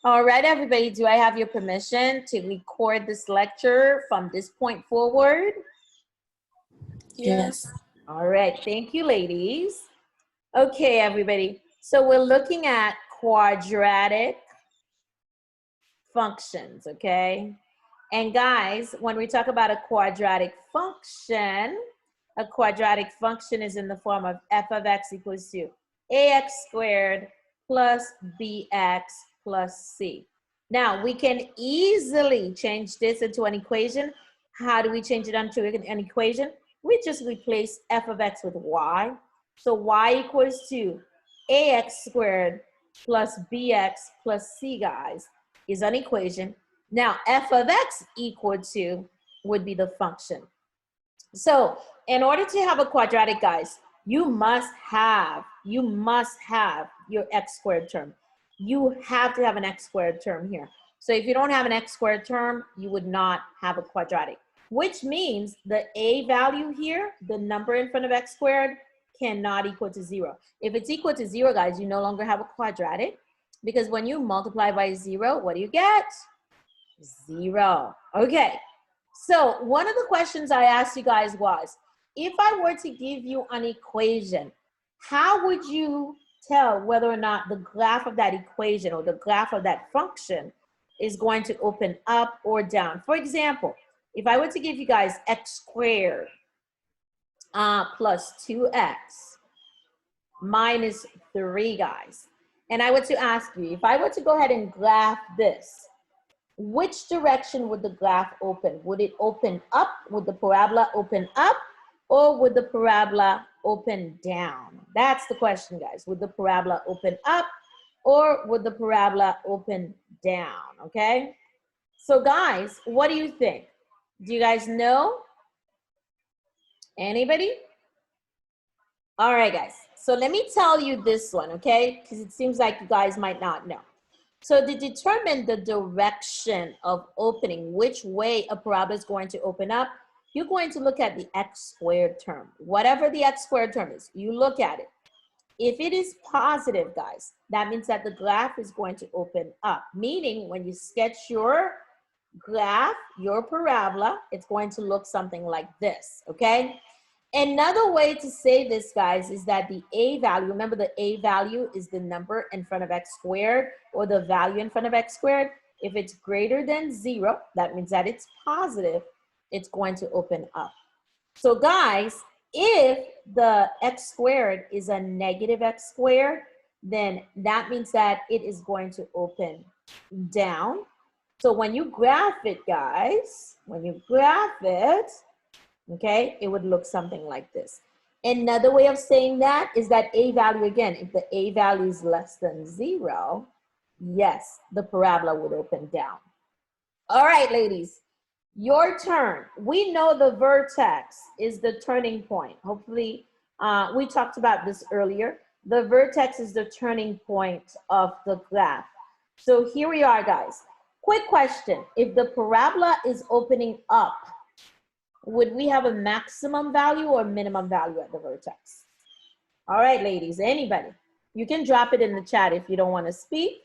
All right, everybody, do I have your permission to record this lecture from this point forward? Yes. All right, thank you, ladies. Okay, everybody, so we're looking at quadratic functions, okay? And guys, when we talk about a quadratic function is in the form of f of x equals to ax squared plus bx plus c. Now, we can easily change this into an equation. How do we change it into an equation? We just replace f of x with y. So y equals to ax squared plus bx plus c, guys, is an equation. Now, f of x equal to would be the function. So in order to have a quadratic, guys, you must have your x squared term. You have to have an x squared term here. So if you don't have an x squared term, you would not have a quadratic, which means the a value here, the number in front of x squared, cannot equal to 0. If it's equal to 0, guys, you no longer have a quadratic, because when you multiply by 0, what do you get? 0. Okay. So one of the questions I asked you guys was, if I were to give you an equation, how would you tell whether or not the graph of that equation or the graph of that function is going to open up or down? For example, if I were to give you guys x squared plus 2x minus 3, guys, and I were to ask you, if I were to go ahead and graph this, which direction would the graph open? Would it open up? Would the parabola open up? Or would the parabola open down? That's the question, guys. Would the parabola open up? Or would the parabola open down? Okay? So guys, what do you think? Do you guys know? Anybody? All right, guys. So let me tell you this one, okay? Because it seems like you guys might not know. So to determine the direction of opening, which way a parabola is going to open up, you're going to look at the x squared term. Whatever the x squared term is, you look at it. If it is positive, guys, that means that the graph is going to open up. Meaning when you sketch your graph, your parabola, it's going to look something like this, okay? Another way to say this, guys, is that the a value, remember the a value is the number in front of x squared, or the value in front of x squared. If it's greater than 0, that means that it's positive, it's going to open up. So guys, if the x squared is a negative x squared, then that means that it is going to open down. So when you graph it, guys, when you graph it, okay, it would look something like this. Another way of saying that is that a value, again, if the a value is less than 0, yes, the parabola would open down. All right, ladies, your turn. We know the vertex is the turning point. Hopefully, we talked about this earlier. The vertex is the turning point of the graph. So here we are, guys. Quick question. If the parabola is opening up, would we have a maximum value or minimum value at the vertex? All right, ladies, anybody? You can drop it in the chat if you don't want to speak.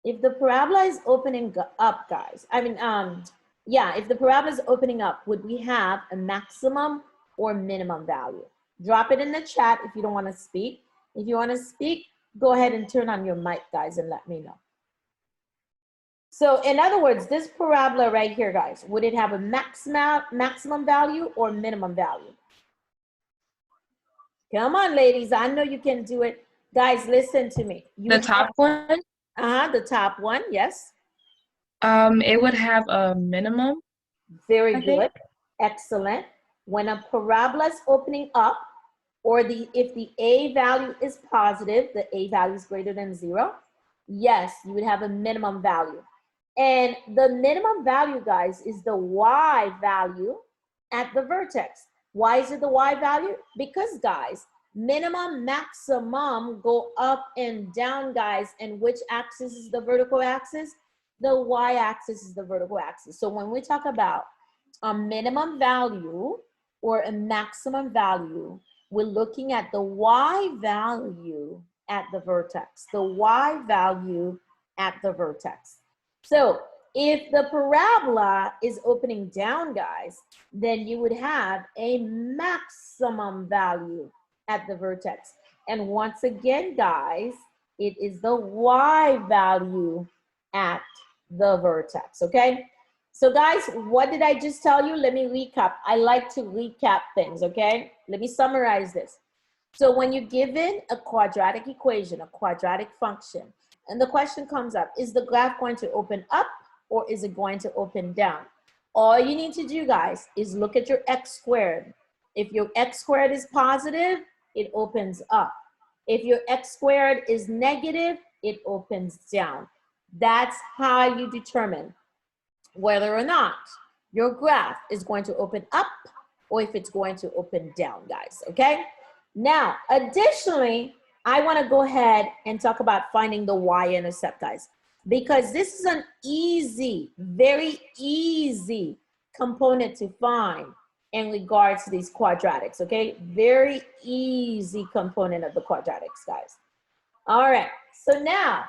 If the parabola is opening up, guys, if the parabola is opening up, would we have a maximum or minimum value? Drop it in the chat if you don't want to speak. If you want to speak, go ahead and turn on your mic, guys, and let me know. So in other words, this parabola right here, guys, would it have a maximum value or minimum value? Come on, ladies. I know you can do it. Guys, listen to me. The top one? The top one, yes. It would have a minimum. Very good. Excellent. When a parabola is opening up, or if the a value is positive, the a value is greater than 0, yes, you would have a minimum value. And the minimum value, guys, is the y value at the vertex. Why is it the y value? Because, guys, minimum, maximum go up and down, guys. And which axis is the vertical axis? The y-axis is the vertical axis. So when we talk about a minimum value or a maximum value, we're looking at the y value at the vertex. The y value at the vertex. So if the parabola is opening down, guys, then you would have a maximum value at the vertex. And once again, guys, it is the y value at the vertex, okay? So guys, what did I just tell you? Let me recap. I like to recap things, okay? Let me summarize this. So when you're given a quadratic equation, a quadratic function, and the question comes up, is the graph going to open up or is it going to open down? All you need to do, guys, is look at your x squared. If your x squared is positive, it opens up. If your x squared is negative, it opens down. That's how you determine whether or not your graph is going to open up or if it's going to open down, guys, okay? Now, additionally, I want to go ahead and talk about finding the y-intercept, guys, because this is an easy, very easy component to find in regards to these quadratics, okay? Very easy component of the quadratics, guys. All right, so now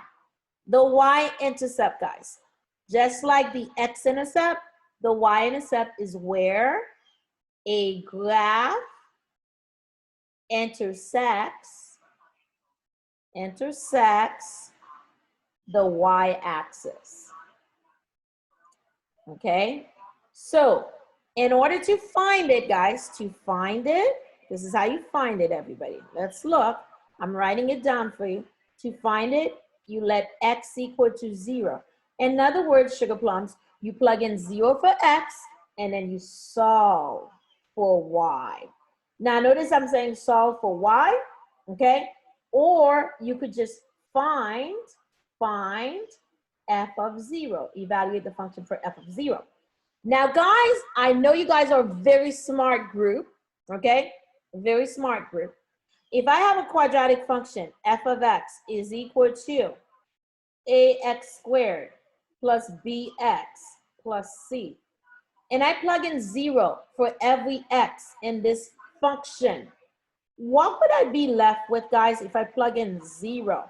the y-intercept, guys. Just like the x-intercept, the y-intercept is where a graph intersects the y-axis. Okay? So, in order to find it, guys, this is how you find it, everybody. Let's look. I'm writing it down for you. To find it, you let x equal to 0. In other words, sugar plums, you plug in 0 for x, and then you solve for y. Now, notice I'm saying solve for y, okay? Or you could just find f of 0, evaluate the function for f of 0. Now, guys, I know you guys are a very smart group, okay? Very smart group. If I have a quadratic function, f of x is equal to ax squared plus bx plus c, and I plug in 0 for every x in this function, what would I be left with, guys, if I plug in 0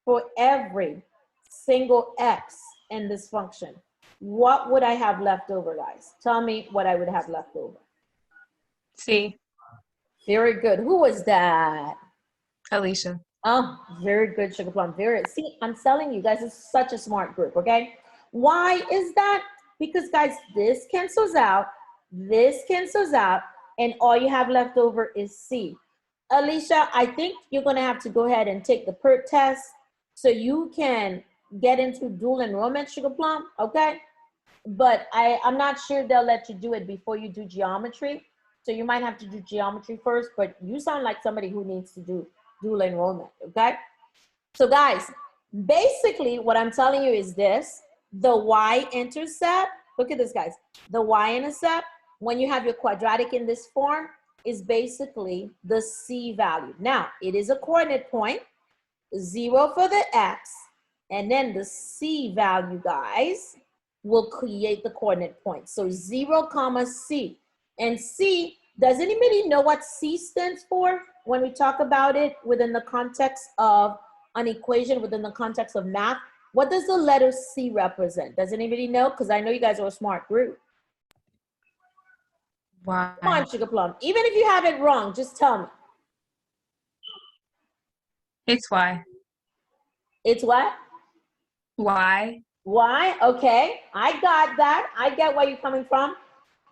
for every single x in this function? What would I have left over, guys? Tell me what I would have left over. C. Very good. Who was that? Alicia. Oh, very good, Sugar Plum. See, I'm telling you guys, it's such a smart group, okay? Why is that? Because, guys, this cancels out, and all you have left over is C. Alicia, I think you're going to have to go ahead and take the PERT test so you can get into dual enrollment, Sugar Plum, okay? But I'm not sure they'll let you do it before you do geometry. So you might have to do geometry first, but you sound like somebody who needs to do dual enrollment, okay? So guys, basically what I'm telling you is this: the y-intercept, look at this, guys. The y-intercept, when you have your quadratic in this form, is basically the C value. Now, it is a coordinate point, 0 for the x, and then the C value, guys, will create the coordinate point. So 0 comma C. And C, does anybody know what C stands for when we talk about it within the context of an equation, within the context of math? What does the letter C represent? Does anybody know? Because I know you guys are a smart group. Y. Come on, Sugar Plum. Even if you have it wrong, just tell me. It's Y. It's what? Y. Why? Okay, I got that. I get where you're coming from.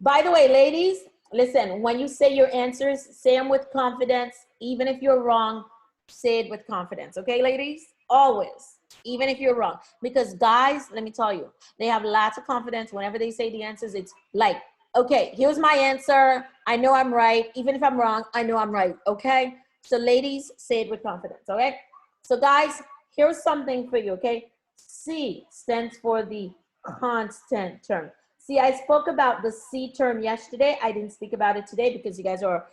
By the way, ladies, listen, when you say your answers, say them with confidence. Even if you're wrong, say it with confidence. Okay, ladies? Always, even if you're wrong. Because guys, let me tell you, they have lots of confidence. Whenever they say the answers, it's like, okay, here's my answer. I know I'm right. Even if I'm wrong, I know I'm right. Okay? So ladies, say it with confidence. Okay? So guys, here's something for you. Okay? C stands for the constant term. See, I spoke about the C term yesterday. I didn't speak about it today because you guys are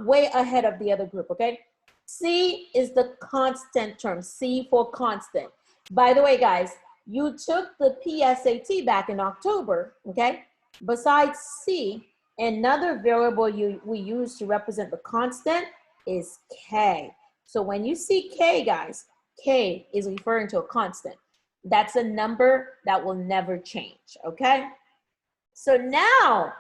way ahead of the other group, okay? C is the constant term, C for constant. By the way, guys, you took the PSAT back in October, okay? Besides C, another variable we use to represent the constant is K. So when you see K, guys, K is referring to a constant. That's a number that will never change, okay? So now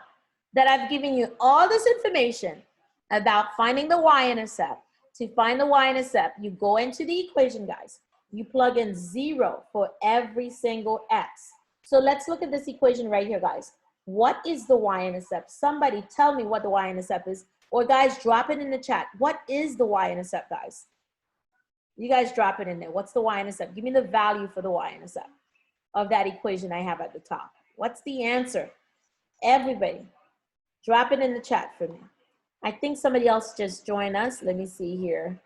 that I've given you all this information about finding the y-intercept, to find the y-intercept, you go into the equation, guys. You plug in 0 for every single x. So let's look at this equation right here, guys. What is the y-intercept? Somebody tell me what the y-intercept is. Or guys, drop it in the chat. What is the y-intercept, guys? You guys drop it in there. What's the y-intercept? Give me the value for the y-intercept of that equation I have at the top. What's the answer? Everybody, drop it in the chat for me. I think somebody else just joined us. Let me see here.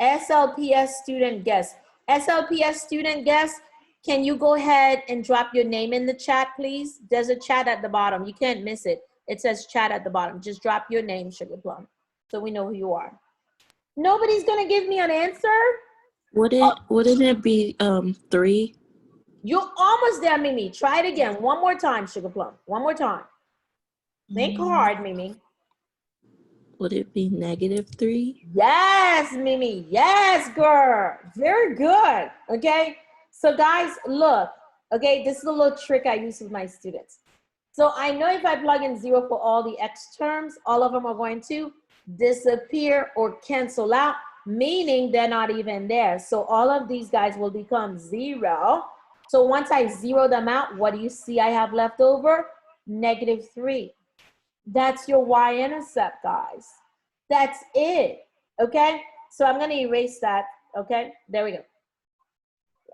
SLPS student guest. SLPS student guest, can you go ahead and drop your name in the chat, please? There's a chat at the bottom. You can't miss it. It says chat at the bottom. Just drop your name, Sugar Plum, so we know who you are. Nobody's gonna give me an answer? Wouldn't it be 3? You're almost there, Mimi. Try it again. One more time, Sugar Plum. One more time. Think hard, Mimi. Would it be -3? Yes, Mimi. Yes, girl. Very good. Okay. So guys, look. Okay, this is a little trick I use with my students. So I know if I plug in 0 for all the x terms, all of them are going to disappear or cancel out, meaning they're not even there. So all of these guys will become 0. So once I zero them out, what do you see I have left over? -3. That's your y-intercept, guys. That's it, okay? So I'm gonna erase that, okay? There we go.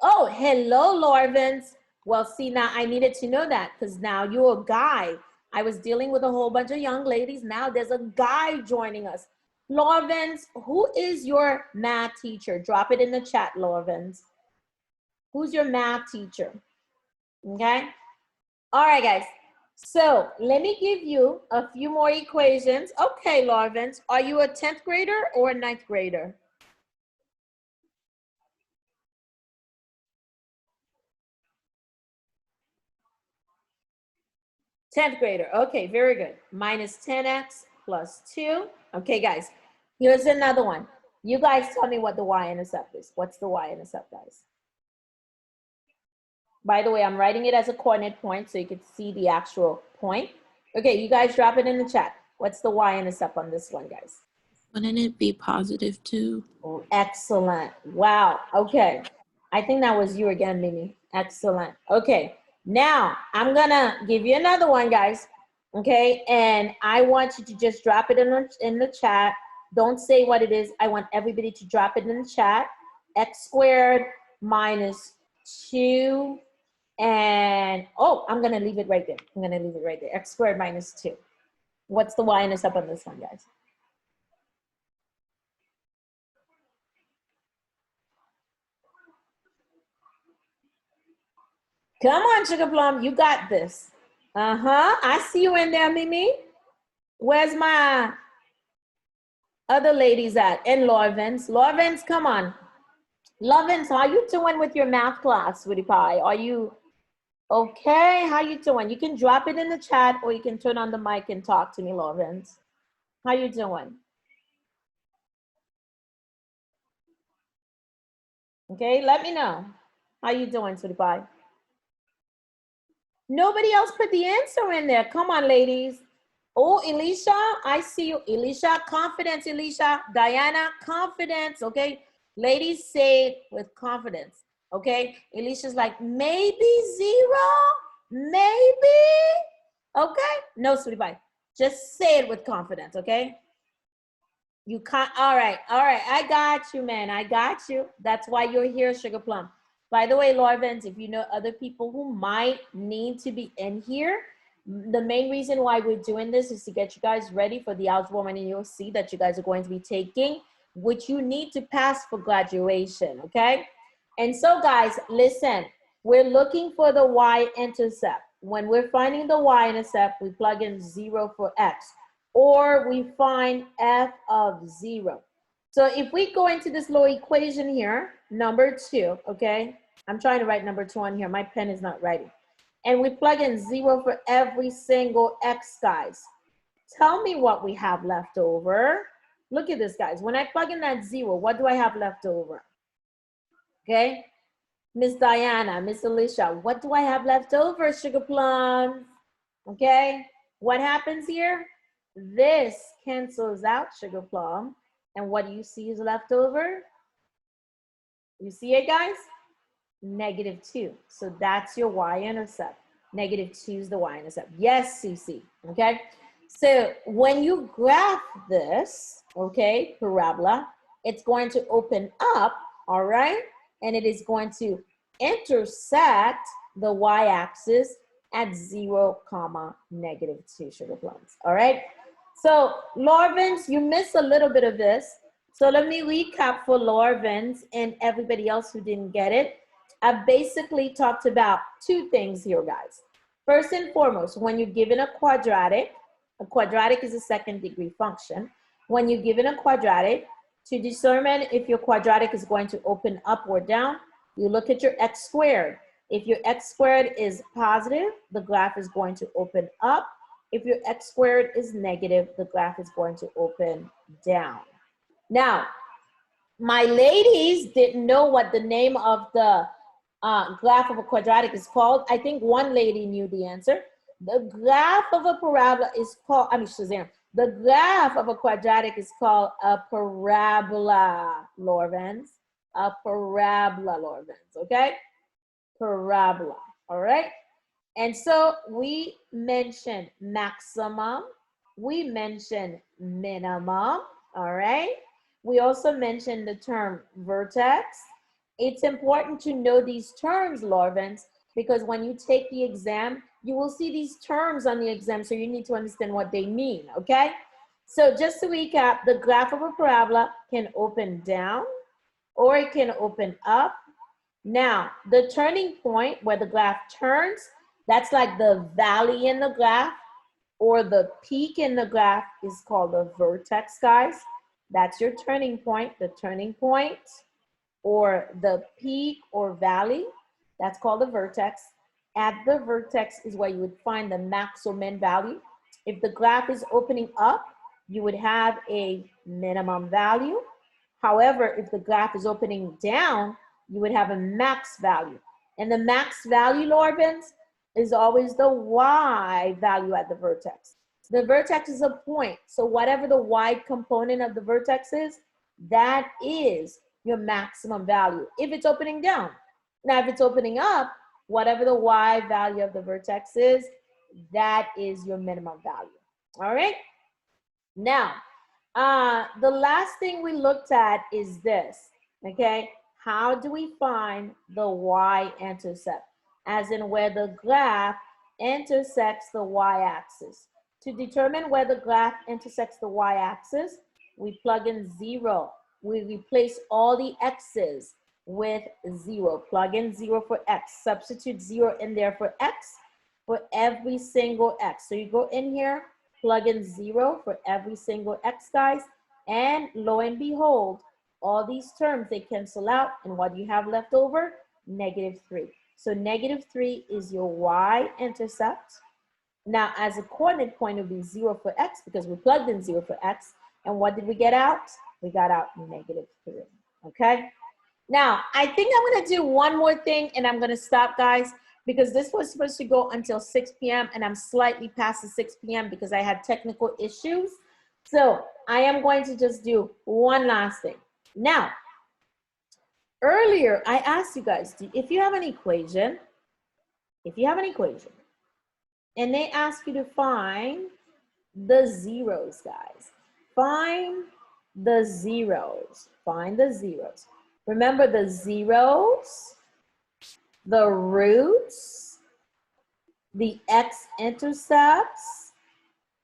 Oh, hello, Lorvins. Well, see, now I needed to know that because now you're a guy. I was dealing with a whole bunch of young ladies. Now there's a guy joining us. Lorvins, who is your math teacher? Drop it in the chat, Lorvins. Who's your math teacher? Okay? All right, guys. So let me give you a few more equations. Okay, Lorvins, are you a 10th grader or a 9th grader? Tenth grader. Okay, very good. Minus 10x plus 2. Okay, guys, here's another one. You guys tell me what the y-intercept is. What's the y-intercept, guys? By the way, I'm writing it as a coordinate point so you can see the actual point. Okay, you guys drop it in the chat. What's the y-intercept on this one, guys? Wouldn't it be +2? Oh, excellent. Wow. Okay. I think that was you again, Mimi. Excellent. Okay. Now, I'm going to give you another one, guys. Okay. And I want you to just drop it in the chat. Don't say what it is. I want everybody to drop it in the chat. X squared minus 2. And, oh, I'm going to leave it right there. I'm going to leave it right there. X squared minus 2. What's the y-intercept on this one, guys? Come on, Sugar Plum, you got this. I see you in there, Mimi. Where's my other ladies at? And Lorvins. Lorvins, come on. Lorvins, how you doing with your math class, Sweetie Pie? Are you okay? How you doing? You can drop it in the chat or you can turn on the mic and talk to me, Lorvins. How you doing? Okay, let me know. How you doing, Sweetie Pie? Nobody else put the answer in there. Come on, ladies. Oh, Elisha, I see you. Elisha, confidence, Elisha. Diana, confidence, okay? Ladies, say it with confidence, okay? Elisha's like, maybe 0? Maybe? Okay? No, sweetie pie. Just say it with confidence, okay? You can't, all right. I got you, man. I got you. That's why you're here, Sugar Plum. By the way, Lorvins, if you know other people who might need to be in here, the main reason why we're doing this is to get you guys ready for the Algebra 1 and EOC that you guys are going to be taking, which you need to pass for graduation, okay? And so, guys, listen, we're looking for the y-intercept. When we're finding the y-intercept, we plug in 0 for x, or we find f of 0. So if we go into this little equation here, number 2, okay? I'm trying to write number 2 on here. My pen is not writing. And we plug in 0 for every single x, guys. Tell me what we have left over. Look at this, guys. When I plug in that 0, what do I have left over? Okay? Miss Diana, Miss Alicia, what do I have left over, sugar plums? Okay, what happens here? This cancels out, sugar plum. And what do you see is left over? You see it, guys? -2. So that's your y-intercept. -2 is the y-intercept. Yes, Susie, okay? So when you graph this, okay, parabola, it's going to open up, all right? And it is going to intersect the y-axis at 0, -2, sugar plums, all right? So Lorvins, you missed a little bit of this. So let me recap for Lorvins and everybody else who didn't get it. I basically talked about two things here, guys. First and foremost, when you're given a quadratic is a second degree function. When you're given a quadratic, to determine if your quadratic is going to open up or down, you look at your x squared. If your x squared is positive, the graph is going to open up. If your x squared is negative, the graph is going to open down. Now, my ladies didn't know what the name of the graph of a quadratic is called. I think one lady knew the answer. The graph of a parabola is called, Shazam, the graph of a quadratic is called a parabola, Lorvins. A parabola, Lorvins, okay? Parabola, all right? And so we mentioned maximum, we mentioned minimum, all right? We also mentioned the term vertex. It's important to know these terms, Lorvins, because when you take the exam, you will see these terms on the exam, so you need to understand what they mean, okay? So just to recap, the graph of a parabola can open down or it can open up. Now, the turning point where the graph turns, that's like the valley in the graph or the peak in the graph is called the vertex, guys. That's your turning point, the turning point, or the peak or valley, that's called the vertex. At the vertex is where you would find the max or min value. If the graph is opening up, you would have a minimum value. However, if the graph is opening down, you would have a max value. And the max value, Lorvins, is always the y value at the vertex. The vertex is a point. So whatever the y component of the vertex is, that is your maximum value if it's opening down. Now, if it's opening up, whatever the y value of the vertex is, that is your minimum value. All right? Now, the last thing we looked at is this, okay? How do we find the y-intercept? As in where the graph intersects the y-axis. To determine where the graph intersects the y-axis, we plug in 0. We replace all the x's with 0. Plug in 0 for x. Substitute 0 in there for x for every single x. So you go in here, plug in 0 for every single x, guys, and lo and behold, all these terms, they cancel out, and what do you have left over? -3. So -3 is your y-intercept. Now, as a coordinate point, it would be 0 for x because we plugged in 0 for x. And what did we get out? We got out -3, okay? Now, I think I'm gonna do one more thing and I'm gonna stop, guys, because this was supposed to go until 6 p.m. and I'm slightly past the 6 p.m. because I had technical issues. So I am going to just do one last thing. Now, earlier I asked you guys, if you have an equation, and they ask you to find the zeros, guys. Find the zeros. Find the zeros. Remember the zeros, the roots, the x-intercepts,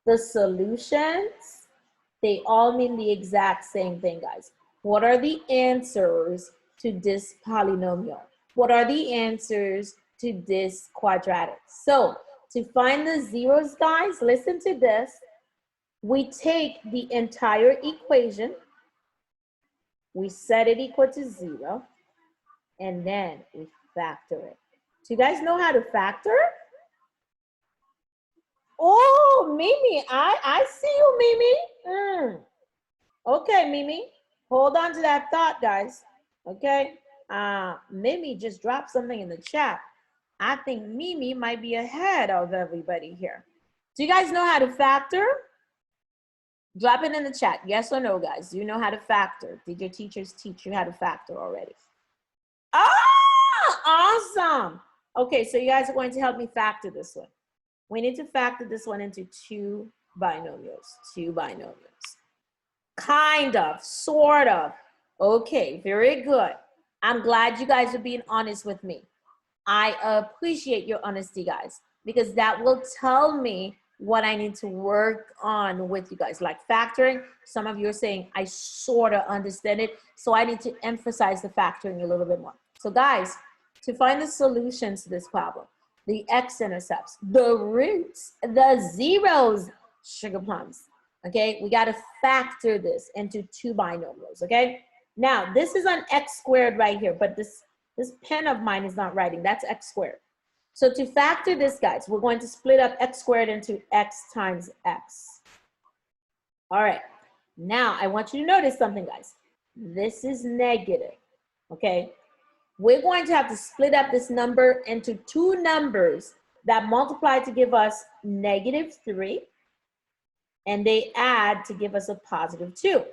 the solutions, they all mean the exact same thing, guys. What are the answers to this polynomial? What are the answers to this quadratic? So to find the zeros, guys, listen to this. We take the entire equation, we set it equal to 0, and then we factor it. Do you guys know how to factor? Oh, Mimi, I see you, Mimi. Okay, Mimi, hold on to that thought, guys. Okay, Mimi just dropped something in the chat. I think Mimi might be ahead of everybody here. Do you guys know how to factor? Drop it in the chat. Yes or no, guys? Do you know how to factor? Did your teachers teach you how to factor already? Oh, awesome. Okay, so you guys are going to help me factor this one. We need to factor this one into two binomials. Kind of, sort of. Okay, very good. I'm glad you guys are being honest with me. I appreciate your honesty, guys, because that will tell me what I need to work on with you guys. Like factoring, some of you are saying, I sort of understand it, so I need to emphasize the factoring a little bit more. So guys, to find the solutions to this problem, the x-intercepts, the roots, the zeros, sugar plums, okay? We gotta factor this into two binomials, okay? Now, this is on x squared right here, but this pen of mine is not writing, that's x squared. So to factor this, guys, we're going to split up x squared into x times x. All right, now I want you to notice something, guys. This is negative, okay? We're going to have to split up this number into two numbers that multiply to give us -3, and they add to give us a +2.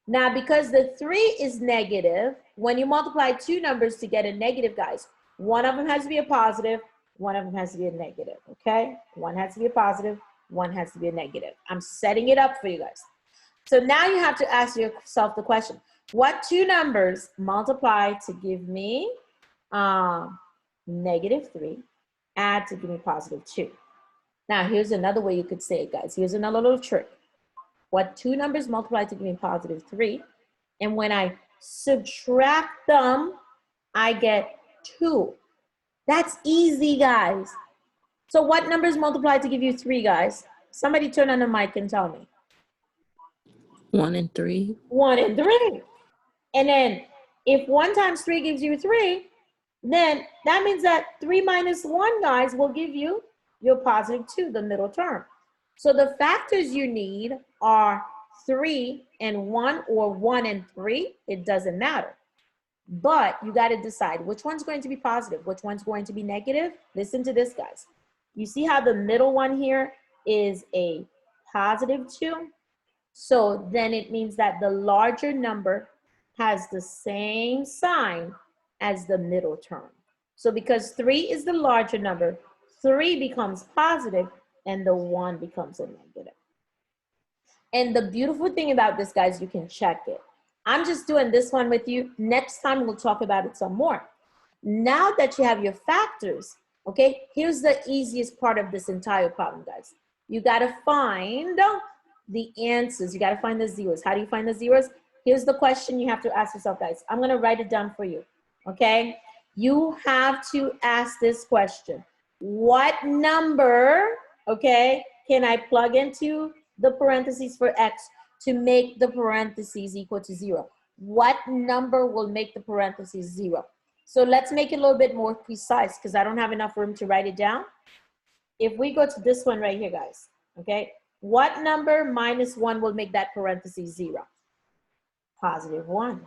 Now, because the 3 is negative, when you multiply two numbers to get a negative, guys, one of them has to be a positive, one of them has to be a negative, okay? One has to be a positive, one has to be a negative. I'm setting it up for you guys. So now you have to ask yourself the question, what two numbers multiply to give me -3, add to give me +2? Now, here's another way you could say it, guys. Here's another little trick. What two numbers multiply to give me +3, and when I subtract them, I get 2. That's easy, guys. So what numbers multiply to give you 3, guys? Somebody turn on the mic and tell me. 1 and 3. 1 and 3. And then if 1 times 3 gives you 3, then that means that 3 minus 1, guys, will give you your +2, the middle term. So the factors you need are 3 and 1 or 1 and 3. It doesn't matter. But you got to decide which one's going to be positive, which one's going to be negative. Listen to this, guys. You see how the middle one here is a +2? So then it means that the larger number has the same sign as the middle term. So because 3 is the larger number, 3 becomes positive and the 1 becomes a negative. And the beautiful thing about this, guys, you can check it. I'm just doing this one with you. Next time we'll talk about it some more. Now that you have your factors, okay, here's the easiest part of this entire problem, guys. You gotta find the answers. You gotta find the zeros. How do you find the zeros? Here's the question you have to ask yourself, guys. I'm gonna write it down for you, okay? You have to ask this question. What number, okay, can I plug into the parentheses for x to make the parentheses equal to 0? What number will make the parentheses 0? So let's make it a little bit more precise because I don't have enough room to write it down. If we go to this one right here, guys, okay, what number minus 1 will make that parentheses 0? +1.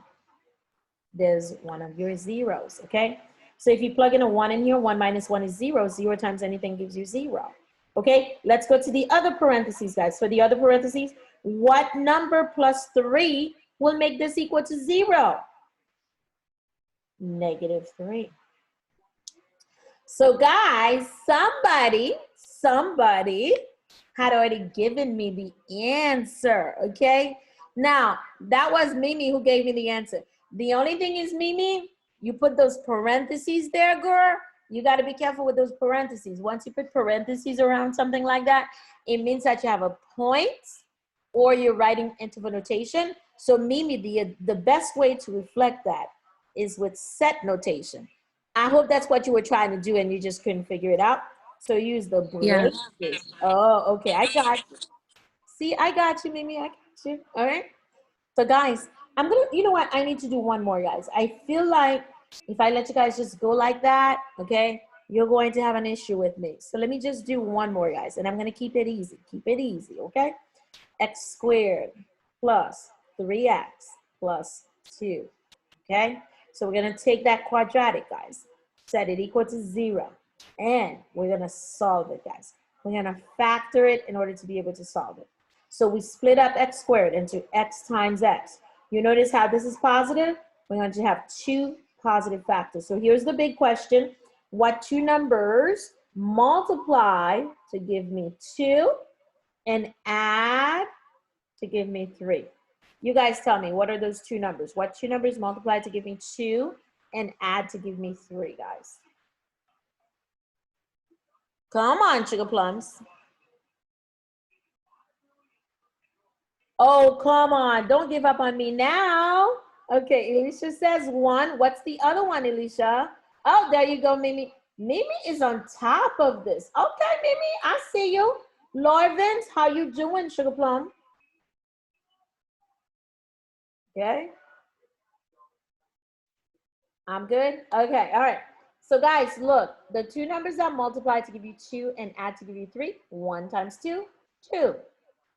There's one of your zeros, okay? So if you plug in a 1 in here, 1 minus 1 is 0. 0 times anything gives you 0. Okay, let's go to the other parentheses, guys. For the other parentheses, what number plus 3 will make this equal to 0? -3. So guys, somebody had already given me the answer, okay? Now, that was Mimi who gave me the answer. The only thing is, Mimi, you put those parentheses there, girl. You got to be careful with those parentheses. Once you put parentheses around something like that, it means that you have a point or you're writing interval notation. So Mimi, the best way to reflect that is with set notation. I hope that's what you were trying to do and you just couldn't figure it out. So use the braces. Yes. Oh, okay, I got you. See, I got you, Mimi, I got you, all right? So guys, I'm gonna, you know what? I need to do one more, guys. I feel like if I let you guys just go like that, okay, you're going to have an issue with me. So let me just do one more, guys, and I'm gonna keep it easy, okay? X squared plus 3x plus 2, okay? So we're gonna take that quadratic, guys, set it equal to 0, and we're gonna solve it, guys. We're gonna factor it in order to be able to solve it. So we split up x squared into x times x. You notice how this is positive? We're going to have 2 positive factors. So here's the big question. What 2 numbers multiply to give me 2 and add to give me 3? You guys tell me, what are those 2 numbers? What 2 numbers multiply to give me 2 and add to give me 3, guys? Come on, sugar plums. Oh, come on. Don't give up on me now. Okay, Alicia says 1. What's the other one, Alicia? Oh, there you go, Mimi. Mimi is on top of this. Okay, Mimi, I see you. Lorvins, how you doing, sugar plum? Okay. I'm good? Okay, all right. So guys, look, the 2 numbers that multiply to give you 2 and add to give you 3, 1 times 2, 2.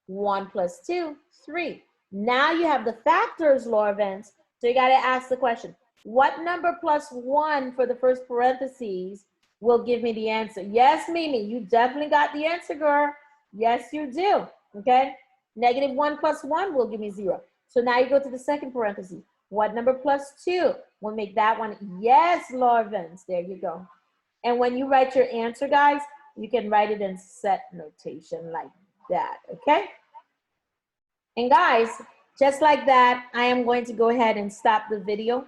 1 plus 2, 3. Now you have the factors, Lorvins. So you got to ask the question, what number plus 1 for the first parentheses will give me the answer? Yes, Mimi, you definitely got the answer, girl. Yes, you do. Okay. Negative 1 plus 1 will give me 0. So now you go to the second parenthesis. What number plus 2 will make that one? Yes, Lorvins. There you go. And when you write your answer, guys, you can write it in set notation like that, okay? And guys, just like that, I am going to go ahead and stop the video.